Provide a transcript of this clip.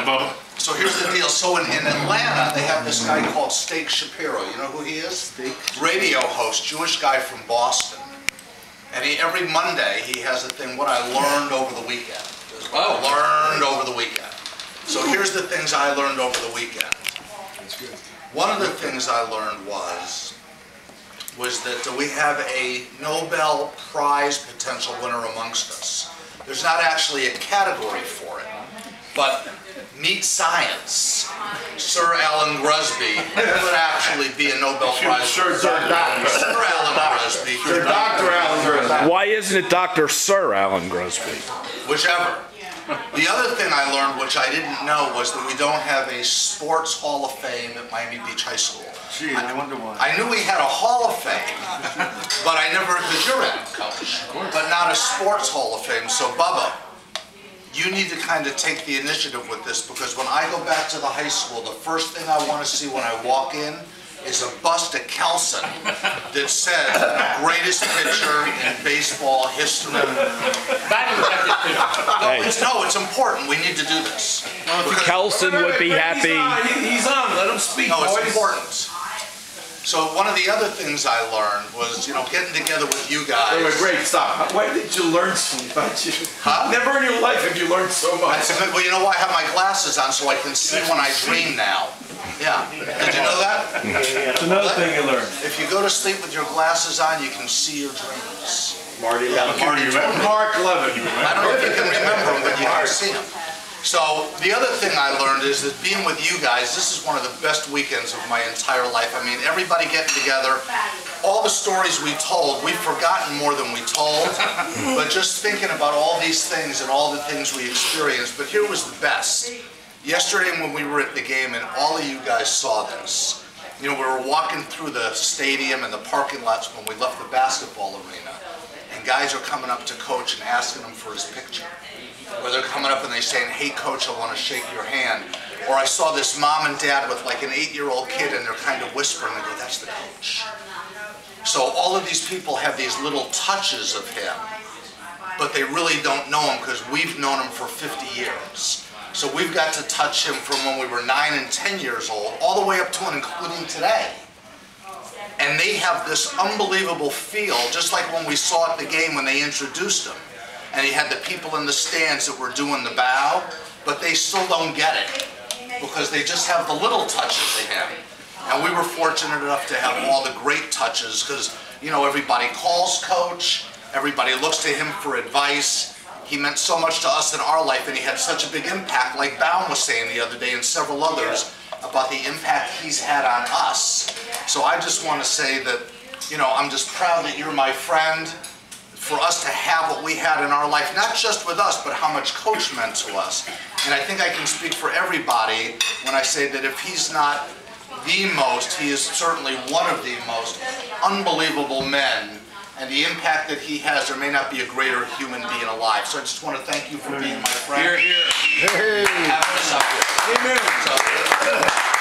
Bubba. So here's the deal. So in Atlanta, they have this guy called Steak Shapiro. You know who he is? Radio host, Jewish guy from Boston. And every Monday, he has a thing, what I learned over the weekend. What I learned over the weekend. So here's the things I learned over the weekend. That's good. One of the things I learned was that we have a Nobel Prize potential winner amongst us. There's not actually a category for it, but meet science. Sir Alan Grusby would actually be a Nobel Prize. Sir Alan Grusby. Dr. Alan Grusby. Why isn't it Dr. Sir Alan Grusby? Whichever. The other thing I learned, which I didn't know, was that we don't have a sports hall of fame at Miami Beach High School. Gee, I wonder why. I knew we had a hall of fame, but I never, because you're in, Coach, but not a sports hall of fame. So Bubba, you need to kind of take the initiative with this, because when I go back to the high school, the first thing I want to see when I walk in is a bust of Kelson that says greatest pitcher in baseball history. No, it's important. We need to do this. Kelson would be happy. He's on. Let him speak. No, it's important. So one of the other things I learned was, getting together with you guys. Wait, great, stop. Why did you learn so much? Huh? Never in your life have you learned so much. Well, you know why I have my glasses on so I can see when I dream now. Yeah. Did you know that? That's another thing you learned. If you go to sleep with your glasses on, you can see your dreams. Mark Levin. I don't know if you can remember them, but you can see them. So the other thing I learned is that being with you guys, this is one of the best weekends of my entire life. I mean, everybody getting together, all the stories we told, we've forgotten more than we told, but just thinking about all these things and all the things we experienced. But here was the best. Yesterday when we were at the game, and all of you guys saw this, we were walking through the stadium and the parking lots when we left the basketball arena, and guys are coming up to Coach and asking him for his picture. Or they're coming up and they're saying, hey Coach, I want to shake your hand. Or I saw this mom and dad with like an 8-year-old kid and they're kind of whispering, they go, that's the coach. So all of these people have these little touches of him, but they really don't know him because we've known him for 50 years. So we've got to touch him from when we were 9 and 10 years old, all the way up to and including today. And they have this unbelievable feel, just like when we saw at the game when they introduced him. And he had the people in the stands that were doing the bow, but they still don't get it because they just have the little touches of him. And we were fortunate enough to have all the great touches because, everybody calls Coach, everybody looks to him for advice. He meant so much to us in our life, and he had such a big impact, like Baum was saying the other day and several others, about the impact he's had on us. So I just want to say that, I'm just proud that you're my friend. For us to have what we had in our life, not just with us, but how much Coach meant to us. And I think I can speak for everybody when I say that if he's not the most, he is certainly one of the most unbelievable men. And the impact that he has, there may not be a greater human being alive. So I just want to thank you for being my friend. Here, here. Have us up here. Amen. So,